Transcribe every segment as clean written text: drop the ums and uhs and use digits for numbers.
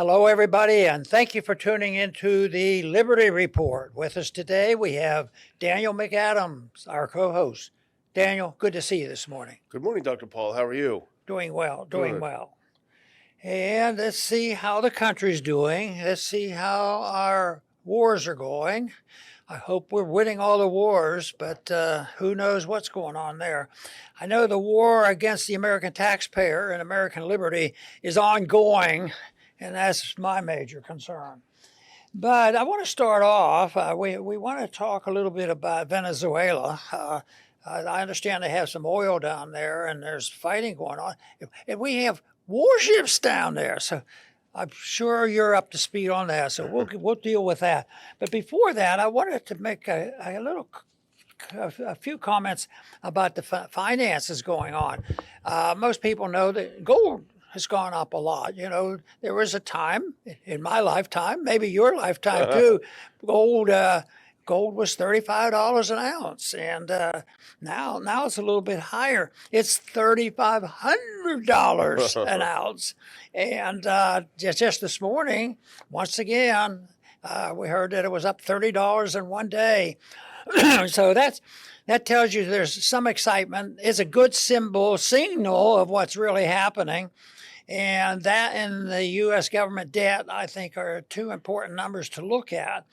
Hello, everybody, and thank you for tuning into the Liberty Report. With us today, we have Daniel McAdams, our co-host. Daniel, good to see you this morning. Good morning, Dr. Paul. How are you? Doing well. Good. And let's see how the country's doing. Let's see how our wars are going. I hope we're winning all the wars, but who knows what's going on there. I know the war against the American taxpayer and American liberty is ongoing, and that's my major concern. But I want to start off, we want to talk a little bit about Venezuela. I understand they have some oil down there and there's fighting going on. And we have warships down there. So I'm sure you're up to speed on that. So we'll deal with that. But before that, I wanted to make a few comments about the finances going on. Most people know that gold has gone up a lot. You know, there was a time in my lifetime, maybe your lifetime too, gold was $35 an ounce, and now it's a little bit higher. It's $3,500 an ounce, and just this morning, once again, we heard that it was up $30 in one day. So that tells you there's some excitement. It's a good signal of what's really happening. And that and the U.S. government debt, I think, are two important numbers to look at.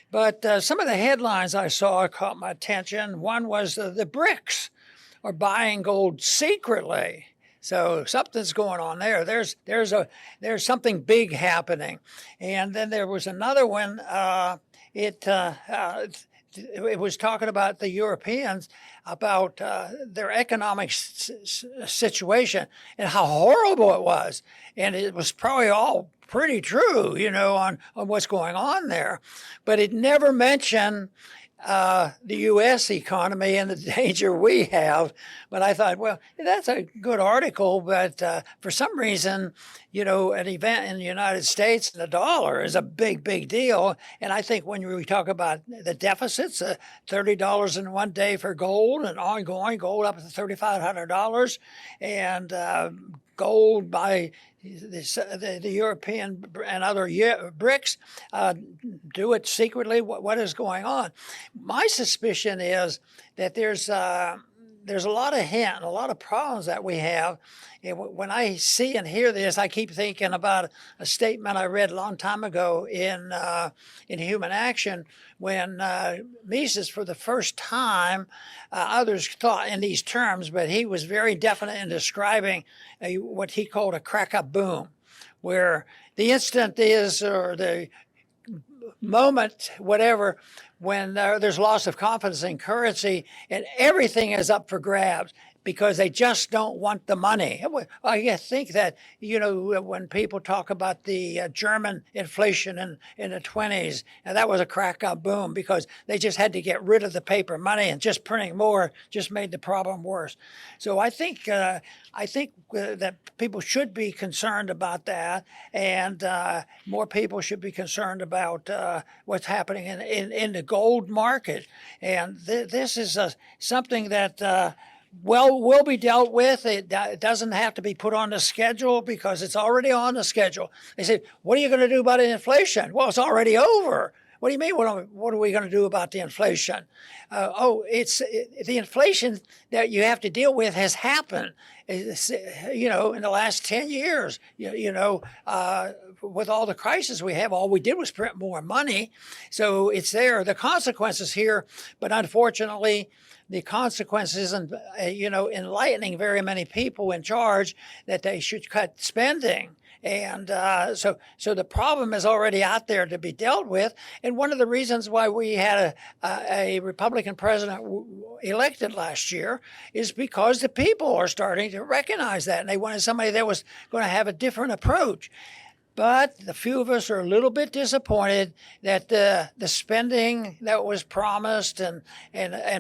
But some of the headlines I saw caught my attention. One was the BRICS are buying gold secretly. So something's going on there. There's something big happening. And then there was another one. It was talking about the Europeans, about their economic situation and how horrible it was. And it was probably all pretty true, you know, on what's going on there. But it never mentioned the U.S. economy and the danger we have. But I thought, well, that's a good article, but for some reason, you know, an event in the United States, the dollar is a big, big deal. And I think when we talk about the deficits, $30 in one day for gold and ongoing, gold up to $3,500, and gold by the European and other BRICS do it secretly. What is going on? My suspicion is that there's a lot of hint and a lot of problems that we have. And when I see and hear this, I keep thinking about a statement I read a long time ago in Human Action when Mises, for the first time, others thought in these terms, but he was very definite in describing what he called a crack-up boom, where the instant is, or the moment, whatever, when there's loss of confidence in currency and everything is up for grabs because they just don't want the money. I think that, you know, when people talk about the German inflation in the 20s, and that was a crack-up boom because they just had to get rid of the paper money, and just printing more just made the problem worse. So I think that people should be concerned about that, and more people should be concerned about what's happening in the gold market. And this is something that will be dealt with. It doesn't have to be put on the schedule because it's already on the schedule. They say, what are you going to do about inflation? Well, it's already over. What do you mean? What are we going to do about the inflation? The inflation that you have to deal with has happened. You know, in the last 10 years, with all the crises we have, all we did was print more money. So it's there. The consequences here, but unfortunately, the consequences isn't, enlightening very many people in charge that they should cut spending. And so the problem is already out there to be dealt with. And one of the reasons why we had a Republican president elected last year is because the people are starting to recognize that. And they wanted somebody that was going to have a different approach. But a few of us are a little bit disappointed that the spending that was promised and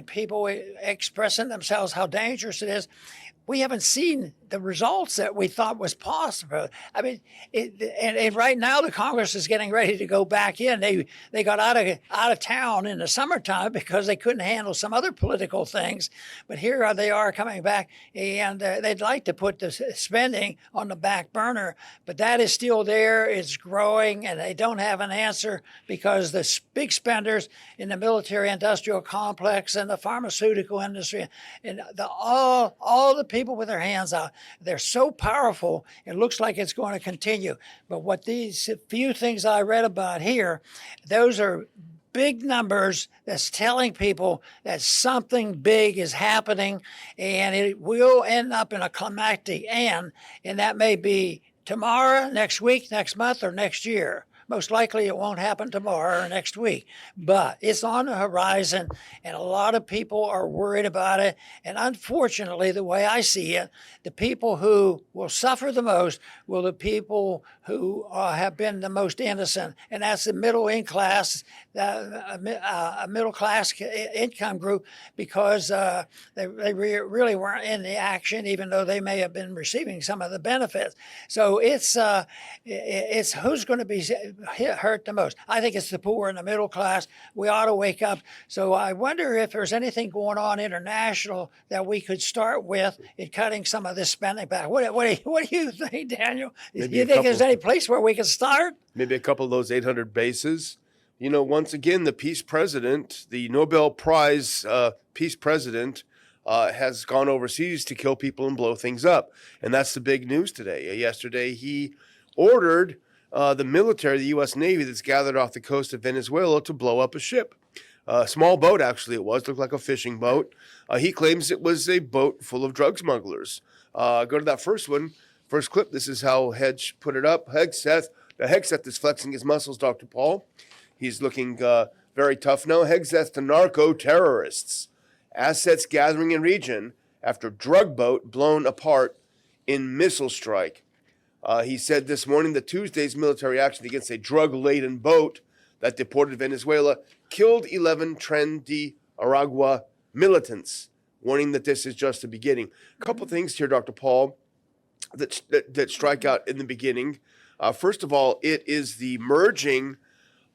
people expressing themselves how dangerous it is, we haven't seen the results that we thought was possible. I mean, and right now the Congress is getting ready to go back in. They got out of town in the summertime because they couldn't handle some other political things, but here they are coming back, and they'd like to put the spending on the back burner, but that is still there. It's growing, and they don't have an answer because the big spenders in the military-industrial complex and the pharmaceutical industry and all the people with their hands out, they're so powerful, it looks like it's going to continue. But what these few things I read about here, those are big numbers that's telling people that something big is happening, and it will end up in a climactic end, and that may be tomorrow, next week, next month, or next year. Most likely it won't happen tomorrow or next week, but it's on the horizon, and a lot of people are worried about it. And unfortunately, the way I see it, the people who will suffer the most will the people who have been the most innocent, and that's the middle class, middle class income group, because they really weren't in the action, even though they may have been receiving some of the benefits. So it's who's going to be hurt the most. I think it's the poor and the middle class. We ought to wake up. So I wonder if there's anything going on international that we could start with in cutting some of this spending back. What do you think, Daniel? Do you think there's any place where we can start? Maybe a couple of those 800 bases. You know, once again, the peace president, the Nobel Prize peace president, has gone overseas to kill people and blow things up. And that's the big news today. Yesterday, he ordered the military, the U.S. Navy that's gathered off the coast of Venezuela to blow up a ship. A small boat, actually, it was. Looked like a fishing boat. He claims it was a boat full of drug smugglers. Go to that first clip. This is how Hedge put it up. Hegseth is flexing his muscles, Dr. Paul. He's looking very tough now. Hegseth to narco-terrorists. Assets gathering in region after drug boat blown apart in missile strike. He said this morning that Tuesday's military action against a drug-laden boat that deported Venezuela killed 11 Tren de Aragua militants, warning that this is just the beginning. A couple things here, Dr. Paul, that strike out in the beginning. First of all, it is the merging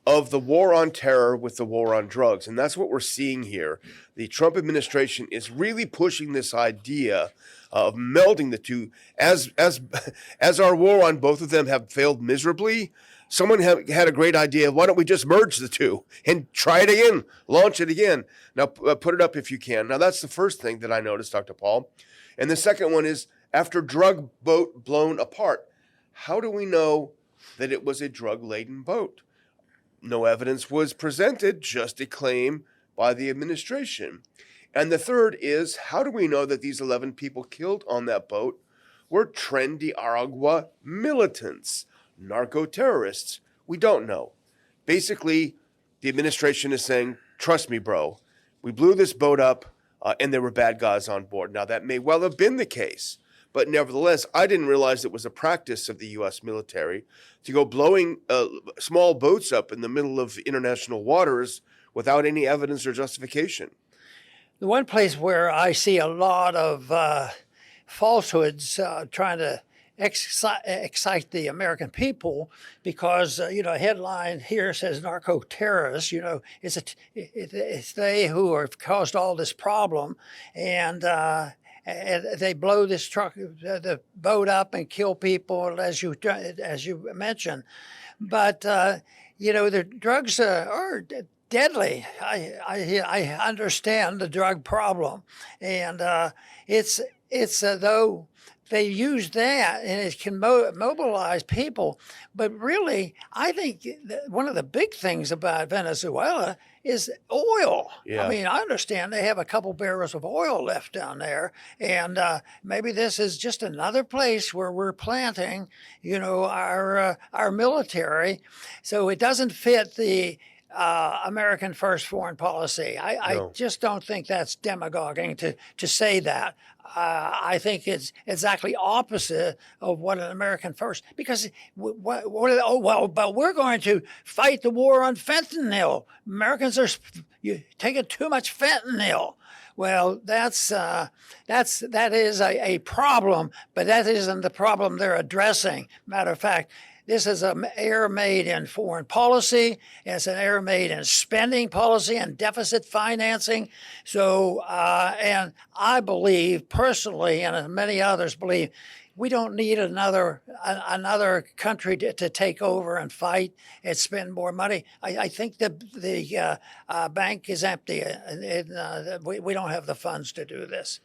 of the war on terror with the war on drugs, and that's what we're seeing here. The Trump administration is really pushing this idea of melding the two. As our war on both of them have failed miserably, someone had a great idea. Why don't we just merge the two and try it again, launch it again? Now, put it up if you can. Now, that's the first thing that I noticed, Dr. Paul. And the second one is, after drug boat blown apart, how do we know that it was a drug-laden boat? No evidence was presented, just a claim by the administration. And the third is, how do we know that these 11 people killed on that boat were Tren de Aragua militants, narco-terrorists? We don't know. Basically, the administration is saying, trust me, bro, we blew this boat up and there were bad guys on board. Now, that may well have been the case. But nevertheless, I didn't realize it was a practice of the U.S. military to go blowing small boats up in the middle of international waters without any evidence or justification. The one place where I see a lot of falsehoods trying to excite the American people, because a headline here says narco-terrorists. It's they who have caused all this problem, and they blow this the boat up and kill people, as you mentioned. But the drugs are deadly. I understand the drug problem, and it's though they use that and it can mobilize people. But really, I think one of the big things about Venezuela is oil. Yeah. I mean, I understand they have a couple barrels of oil left down there, and maybe this is just another place where we're planting, our military. So it doesn't fit the American first foreign policy. I No. just don't think that's demagoguing to say that. I think it's exactly opposite of what an American first, because oh well, but we're going to fight the war on fentanyl. Americans are taking too much fentanyl. Well, that is a problem, but that isn't the problem they're addressing. Matter of fact, this is an error made in foreign policy. It's an error made in spending policy and deficit financing. So, and I believe personally, and many others believe, we don't need another country to take over and fight and spend more money. I think the bank is empty. We don't have the funds to do this.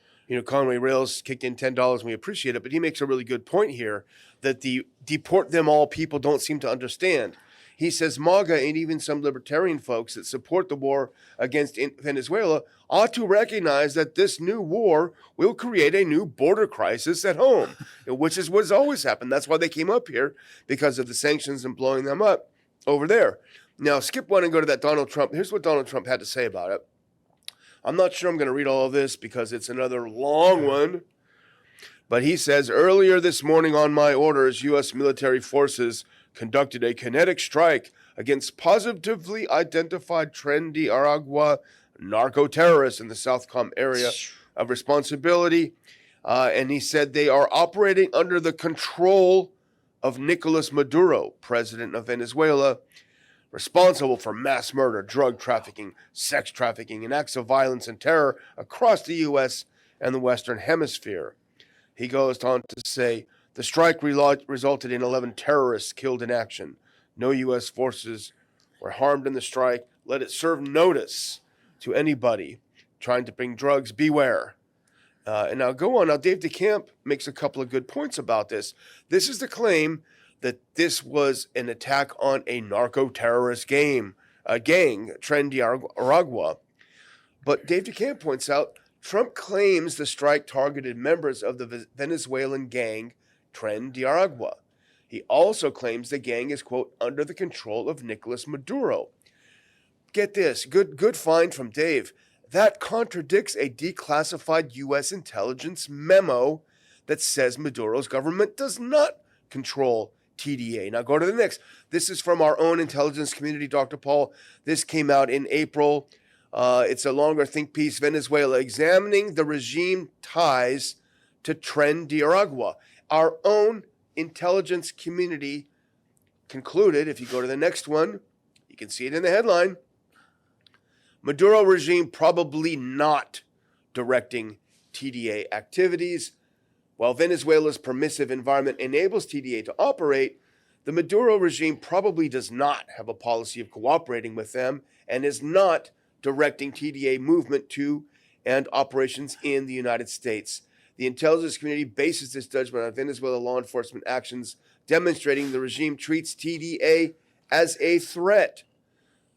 Conway Rails kicked in $10, and we appreciate it, but he makes a really good point here that the deport them all people don't seem to understand. He says MAGA and even some libertarian folks that support the war against Venezuela ought to recognize that this new war will create a new border crisis at home, which is what's always happened. That's why they came up here, because of the sanctions and blowing them up over there. Now, skip one and go to that Donald Trump. Here's what Donald Trump had to say about it. I'm not sure I'm going to read all of this because it's another long one. But he says, earlier this morning on my orders, U.S. military forces conducted a kinetic strike against positively identified Tren de Aragua narco-terrorists in the Southcom area of responsibility. And he said they are operating under the control of Nicolas Maduro, president of Venezuela, responsible for mass murder, drug trafficking, sex trafficking, and acts of violence and terror across the U.S. and the Western Hemisphere. He goes on to say, the strike resulted in 11 terrorists killed in action. No U.S. forces were harmed in the strike. Let it serve notice to anybody trying to bring drugs. Beware. And now go on. Now, Dave DeCamp makes a couple of good points about this. This is the claim that this was an attack on a narco-terrorist gang, Tren de Aragua. But Dave DeCamp points out, Trump claims the strike targeted members of the Venezuelan gang, Tren de Aragua. He also claims the gang is, quote, under the control of Nicolas Maduro. Get this, good find from Dave. That contradicts a declassified U.S. intelligence memo that says Maduro's government does not control TDA. Now go to the next. This is from our own intelligence community, Dr. Paul. This came out in April. It's a longer think piece, Venezuela, examining the regime ties to Tren de Aragua. Our own intelligence community concluded, if you go to the next one, you can see it in the headline, Maduro regime probably not directing TDA activities. While Venezuela's permissive environment enables TDA to operate, the Maduro regime probably does not have a policy of cooperating with them and is not directing TDA movement to and operations in the United States. The intelligence community bases this judgment on Venezuela law enforcement actions demonstrating the regime treats TDA as a threat.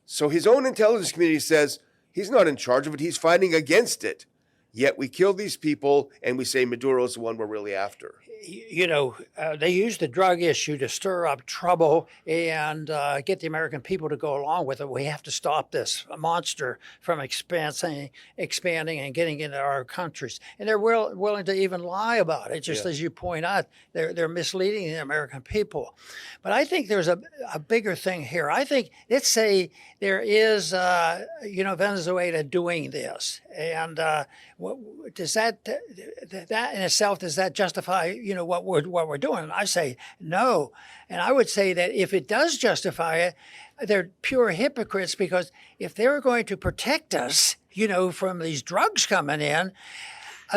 So his own intelligence community says he's not in charge of it, he's fighting against it. Yet we kill these people and we say Maduro's the one we're really after. They use the drug issue to stir up trouble and get the American people to go along with it. We have to stop this monster from expanding and getting into our countries. And they're willing to even lie about it, just as you point out. They're misleading the American people. But I think there's a bigger thing here. I think, let's say there is, Venezuela doing this. And does that in itself, does that justify, what we're doing? And I say no. And I would say that if it does justify it, they're pure hypocrites, because if they're going to protect us, from these drugs coming in,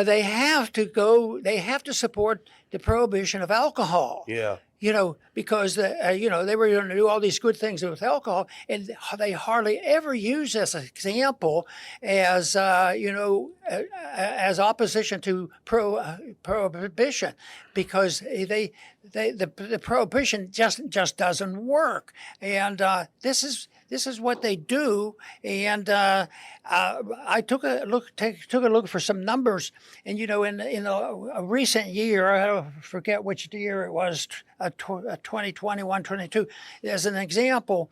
they have to support the prohibition of alcohol. Yeah. Because they were going to do all these good things with alcohol, and they hardly ever use as an example as as opposition to prohibition. because the prohibition just doesn't work, and this is what they do. And I took a look for some numbers, and in a recent year, I forget which year it was, 2021, 22. As an example,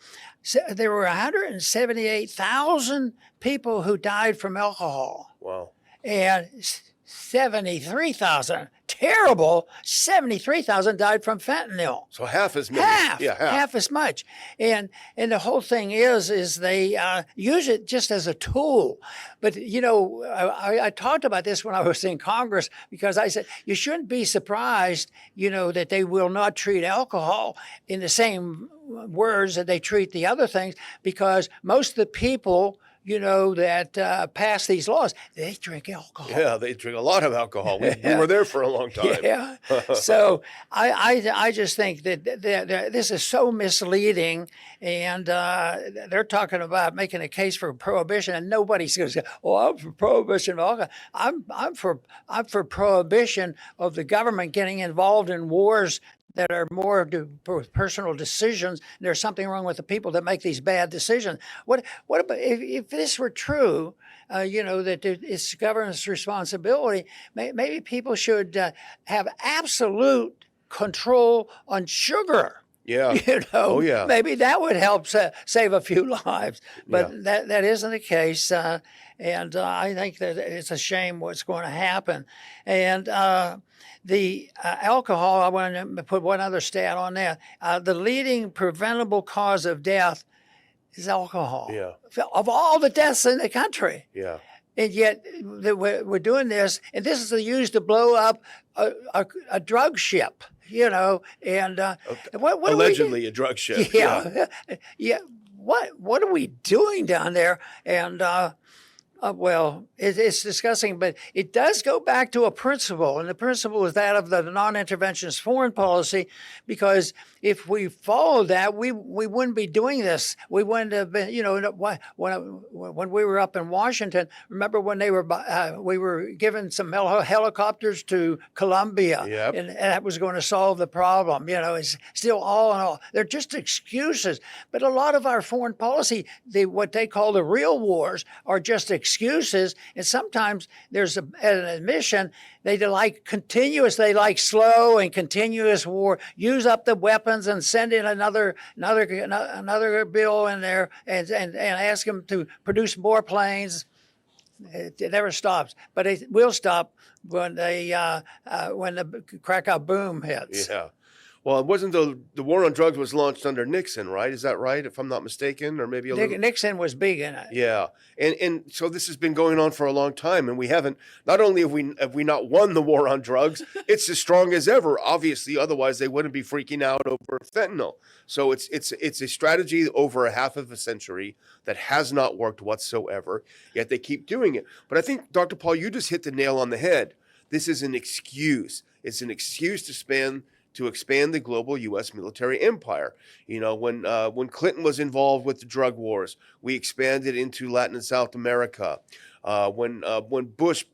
there were 178,000 people who died from alcohol. Wow. And 73,000, terrible, 73,000 died from fentanyl. So half as many. Half, Yeah, half as much. And the whole thing is they use it just as a tool. But, I talked about this when I was in Congress, because I said, you shouldn't be surprised, that they will not treat alcohol in the same words that they treat the other things, because most of the people that pass these laws, they drink alcohol. Yeah, they drink a lot of alcohol. We were there for a long time. Yeah. So I just think that this is so misleading, and they're talking about making a case for prohibition, and nobody's going to say, "Oh, I'm for prohibition of alcohol." I'm for prohibition of the government getting involved in wars that are more personal decisions. There's something wrong with the people that make these bad decisions. What about if this were true? That it's government's responsibility. Maybe people should have absolute control on sugar. Yeah. Oh, yeah. Maybe that would help save a few lives. But that isn't the case. And I think that it's a shame what's going to happen. And the alcohol, I want to put one other stat on that. The leading preventable cause of death is alcohol. Yeah. Of all the deaths in the country. Yeah. And yet we're doing this, and this is used to blow up a drug ship, and what allegedly a drug ship. Yeah. What are we doing down there? And well, it's disgusting, but it does go back to a principle, and the principle is that of the non-interventionist foreign policy, because if we followed that, we wouldn't be doing this. We wouldn't have been, when we were up in Washington, remember when we were given some helicopters to Colombia, Yep. and that was going to solve the problem. It's still all in all, they're just excuses. But a lot of our foreign policy, what they call the real wars, are just excuses, and sometimes there's an admission they like slow and continuous war. Use up the weapons and send in another bill in there and ask them to produce more planes. It never stops, but it will stop when the Krakow boom hits. Yeah. Well, it wasn't the war on drugs was launched under Nixon, right? Is that right, if I'm not mistaken? Or maybe Nixon was big in it. Yeah. And so this has been going on for a long time, and we haven't, not only have we not won the war on drugs, it's as strong as ever, obviously, otherwise they wouldn't be freaking out over fentanyl. So it's a strategy over a half of a century that has not worked whatsoever, yet they keep doing it. But I think, Dr. Paul, you just hit the nail on the head. This is an excuse. It's an excuse to expand the global U.S. military empire. When Clinton was involved with the drug wars, we expanded into Latin and South America. When Bush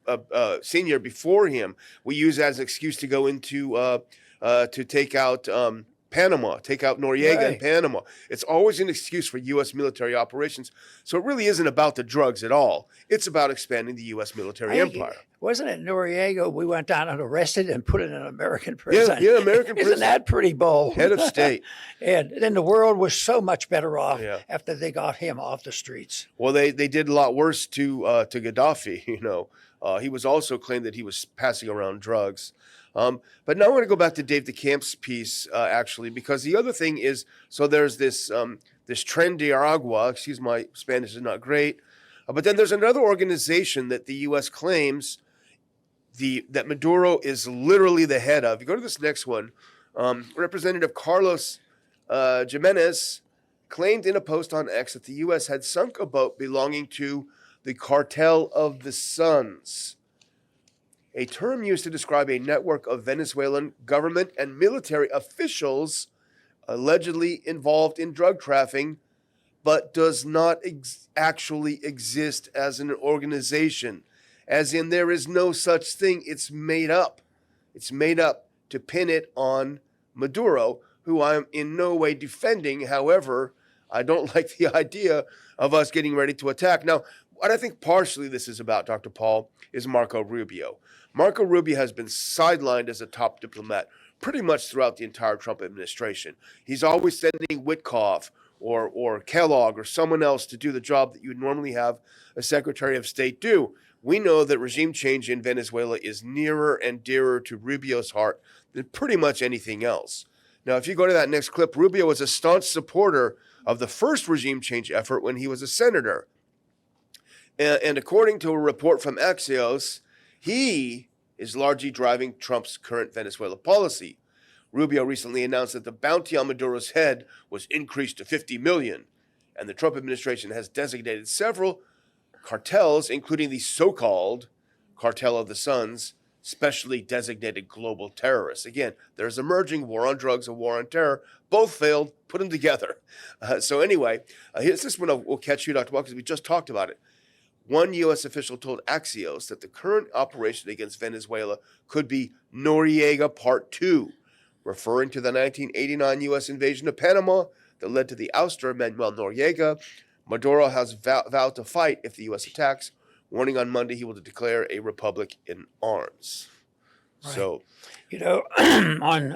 Senior before him, we used that as an excuse to go into to take out Panama, take out Noriega in Panama. It's always an excuse for U.S. military operations. So it really isn't about the drugs at all. It's about expanding the U.S. military empire. Wasn't it Noriega we went down and arrested and put in an American prison? Yeah, American prison. Isn't that pretty bold? Head of state. And then the world was so much better off after they got him off the streets. Well, they did a lot worse to Gaddafi. He was also claimed that he was passing around drugs. But now I want to go back to Dave DeCamp's piece, actually, because the other thing is, so there's this Tren de Aragua, excuse my Spanish is not great, but then there's another organization that the U.S. claims that Maduro is literally the head of. You go to this next one, Representative Carlos Jimenez claimed in a post on X that the U.S. had sunk a boat belonging to the Cartel of the Suns, a term used to describe a network of Venezuelan government and military officials allegedly involved in drug trafficking, but does not actually exist as an organization. As in, there is no such thing. It's made up. It's made up to pin it on Maduro, who I'm in no way defending. However, I don't like the idea of us getting ready to attack. Now, what I think partially this is about, Dr. Paul, is Marco Rubio. Marco Rubio has been sidelined as a top diplomat pretty much throughout the entire Trump administration. He's always sending Witkoff or Kellogg or someone else to do the job that you would normally have a Secretary of State do. We know that regime change in Venezuela is nearer and dearer to Rubio's heart than pretty much anything else. Now, if you go to that next clip, Rubio was a staunch supporter of the first regime change effort when he was a senator. And according to a report from Axios, he is largely driving Trump's current Venezuela policy. Rubio recently announced that the bounty on Maduro's head was increased to $50 million, and the Trump administration has designated several cartels, including the so-called Cartel of the Suns, specially designated global terrorists. Again, there's emerging war on drugs and war on terror. Both failed. Put them together. So anyway, here's this one we'll catch you, Dr. Walker, because we just talked about it. One U.S. official told Axios that the current operation against Venezuela could be Noriega Part 2, referring to the 1989 U.S. invasion of Panama that led to the ouster of Manuel Noriega. Maduro has vowed to fight if the U.S. attacks, warning on Monday he will declare a republic in arms. Right. So, you know, on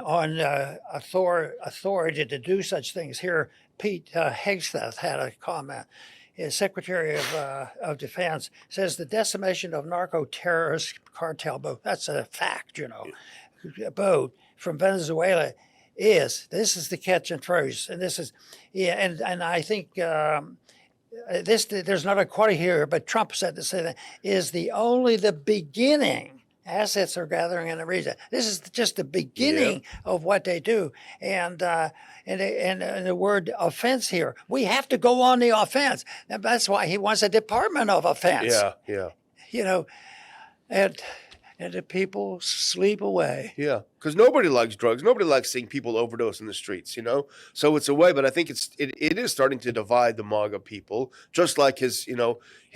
authority to do such things here, Pete Hegseth had a comment. His Secretary of Defense says the decimation of narco-terrorist cartel boat, that's a fact, you know, boat from Venezuela this is the catch and phrase. And this is, yeah, and I think there's another quote here, but Trump said to say that is only the beginning. Assets are gathering in the region. This is just the beginning of what they do. And the word offense here, we have to go on the offense. And that's why he wants a Department of Offense. Yeah. You know, and the people sleep away. Yeah, because nobody likes drugs. Nobody likes seeing people overdose in the streets, you know? So it's a way, but I think it is starting to divide the MAGA people, just like his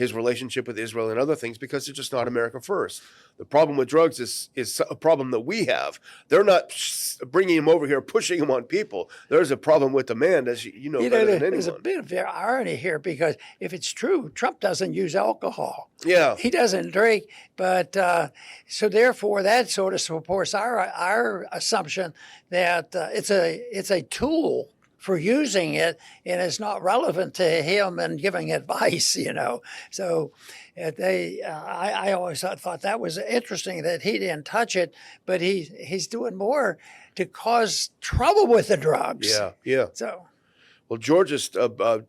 relationship with Israel and other things, because it's just not America first. The problem with drugs is a problem that we have. They're not bringing him over here, pushing him on people. There's a problem with demand, as you know better than anyone. There's a bit of irony here, because if it's true, Trump doesn't use alcohol. Yeah. He doesn't drink, but so therefore that sort of supports our assumption that it's a tool for using it, and it's not relevant to him and giving advice, you know. So I always thought that was interesting that he didn't touch it, but he's doing more to cause trouble with the drugs. Yeah. So. Well, George just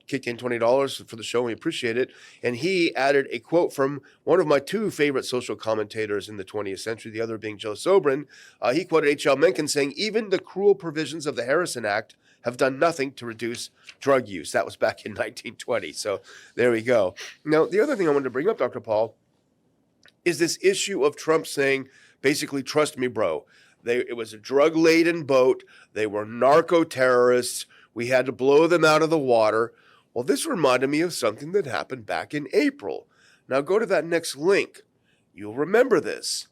kicked in $20 for the show. We appreciate it. And he added a quote from one of my two favorite social commentators in the 20th century, the other being Joe Sobran. He quoted H.L. Mencken saying, "Even the cruel provisions of the Harrison Act have done nothing to reduce drug use." That was back in 1920. So there we go. Now, the other thing I wanted to bring up, Dr. Paul, is this issue of Trump saying, basically, trust me, bro. It was a drug-laden boat. They were narco-terrorists. We had to blow them out of the water. Well, this reminded me of something that happened back in April. Now go to that next link. You'll remember this.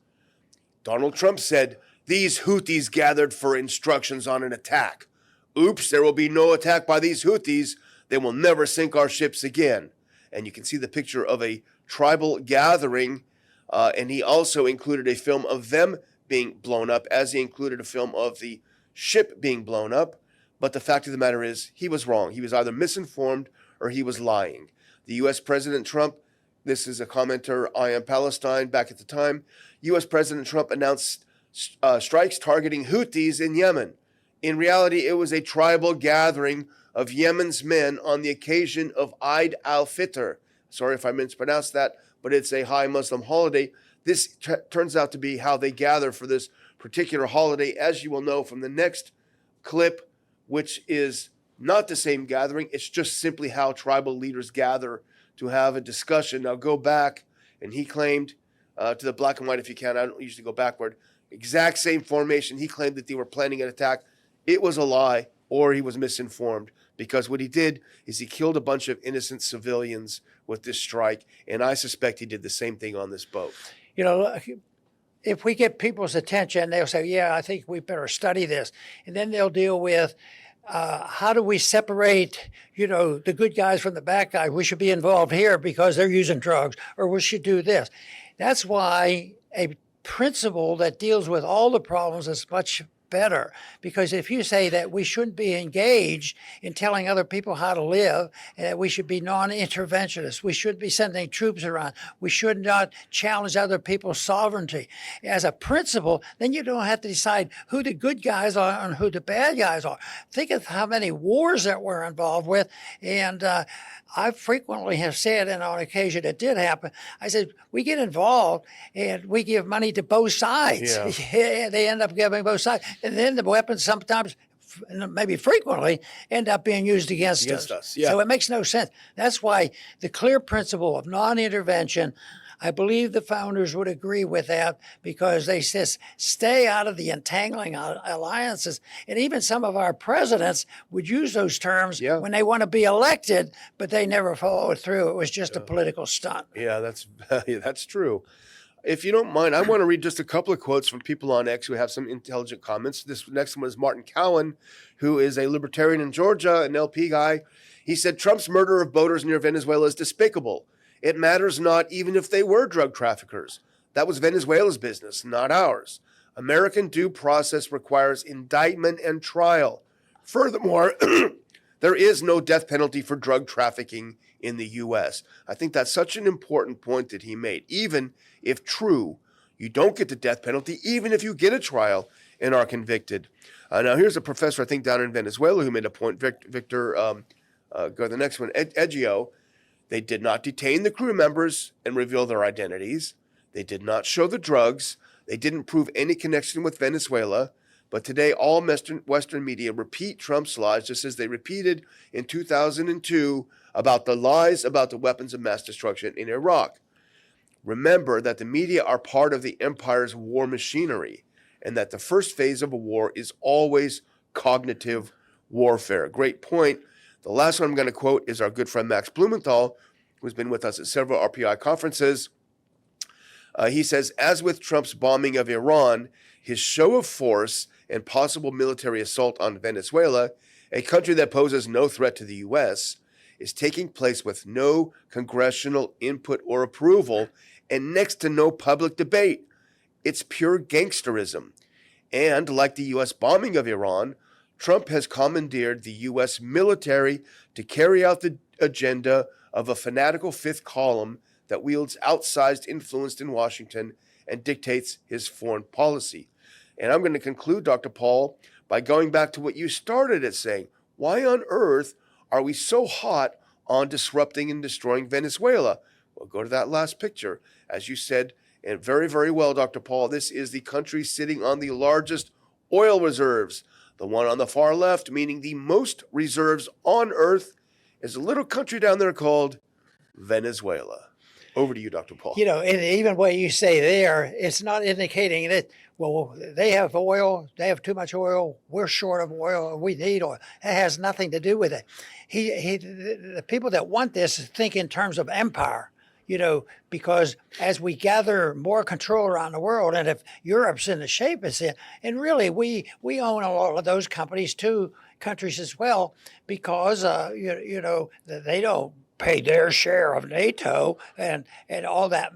Donald Trump said, "These Houthis gathered for instructions on an attack. Oops, there will be no attack by these Houthis. They will never sink our ships again." And you can see the picture of a tribal gathering. And he also included a film of them being blown up, as he included a film of the ship being blown up. But the fact of the matter is, he was wrong. He was either misinformed or he was lying. The U.S. President Trump, this is a commenter, I Am Palestine, back at the time, U.S. President Trump announced strikes targeting Houthis in Yemen. In reality, it was a tribal gathering of Yemen's men on the occasion of Eid al-Fitr. Sorry if I mispronounced that, but it's a high Muslim holiday. This turns out to be how they gather for this particular holiday, as you will know from the next clip, which is not the same gathering. It's just simply how tribal leaders gather to have a discussion. Now go back, and he claimed to the black and white, if you can. I don't usually go backward. Exact same formation. He claimed that they were planning an attack. It was a lie, or he was misinformed, because what he did is he killed a bunch of innocent civilians with this strike, and I suspect he did the same thing on this boat. You know, if we get people's attention, they'll say, yeah, I think we better study this. And then they'll deal with how do we separate, the good guys from the bad guys? We should be involved here because they're using drugs, or we should do this. That's why a principle that deals with all the problems is much better, because if you say that we shouldn't be engaged in telling other people how to live, and that we should be non-interventionists, we shouldn't be sending troops around, we should not challenge other people's sovereignty as a principle, then you don't have to decide who the good guys are and who the bad guys are. Think of how many wars that we're involved with, and I frequently have said, and on occasion it did happen, I said, we get involved and we give money to both sides. Yeah. They end up giving both sides. And then the weapons sometimes, maybe frequently, end up being used against us. Yeah. So it makes no sense. That's why the clear principle of non-intervention, I believe the founders would agree with that, because they says stay out of the entangling alliances. And even some of our presidents would use those terms when they want to be elected, but they never follow it through. It was just a political stunt. Yeah, that's true. If you don't mind, I want to read just a couple of quotes from people on X who have some intelligent comments. This next one is Martin Cowan, who is a libertarian in Georgia, an LP guy. He said, Trump's murder of boaters near Venezuela is despicable. It matters not even if they were drug traffickers. That was Venezuela's business, not ours. American due process requires indictment and trial. Furthermore, there is no death penalty for drug trafficking in the U.S. I think that's such an important point that he made. Even if true, you don't get the death penalty, even if you get a trial and are convicted. Now, here's a professor, I think, down in Venezuela who made a point. Victor, go to the next one, Eggio. They did not detain the crew members and reveal their identities. They did not show the drugs. They didn't prove any connection with Venezuela. But today, all Western media repeat Trump's lies, just as they repeated in 2002 about the lies about the weapons of mass destruction in Iraq. Remember that the media are part of the empire's war machinery, and that the first phase of a war is always cognitive warfare. Great point. The last one I'm going to quote is our good friend Max Blumenthal, who's been with us at several RPI conferences. He says, as with Trump's bombing of Iran, his show of force and possible military assault on Venezuela, a country that poses no threat to the U.S., is taking place with no congressional input or approval and next to no public debate. It's pure gangsterism. And like the U.S. bombing of Iran, Trump has commandeered the U.S. military to carry out the agenda of a fanatical fifth column that wields outsized influence in Washington and dictates his foreign policy. And I'm going to conclude, Dr. Paul, by going back to what you started at saying. Why on earth are we so hot on disrupting and destroying Venezuela? Well, go to that last picture. As you said, and very, very well, Dr. Paul, this is the country sitting on the largest oil reserves. The one on the far left, meaning the most reserves on Earth, is a little country down there called Venezuela. Over to you, Dr. Paul. And even what you say there, it's not indicating that, well, they have oil, they have too much oil, we're short of oil, we need oil. It has nothing to do with it. The people that want this think in terms of empire, because as we gather more control around the world, and if Europe's in the shape it's in, and really we own a lot of those companies too, countries as well, because they don't pay their share of NATO and all that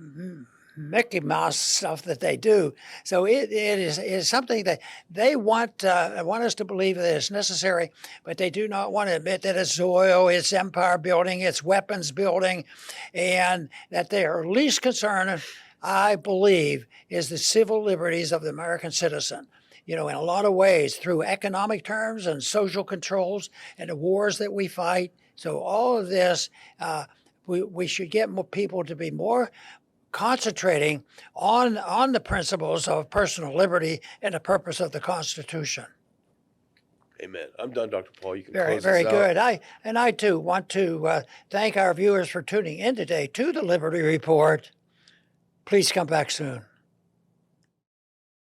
Mickey Mouse stuff that they do. So it is something that they want us to believe that it's necessary, but they do not want to admit that it's oil, it's empire building, it's weapons building, and that they are least concerned, I believe, is the civil liberties of the American citizen. In a lot of ways, through economic terms and social controls and the wars that we fight. So all of this, we should get more people to be more concentrating on the principles of personal liberty and the purpose of the Constitution. Amen. I'm done, Dr. Paul. You can Very, close very this good. out. I too want to thank our viewers for tuning in today to the Liberty Report. Please come back soon.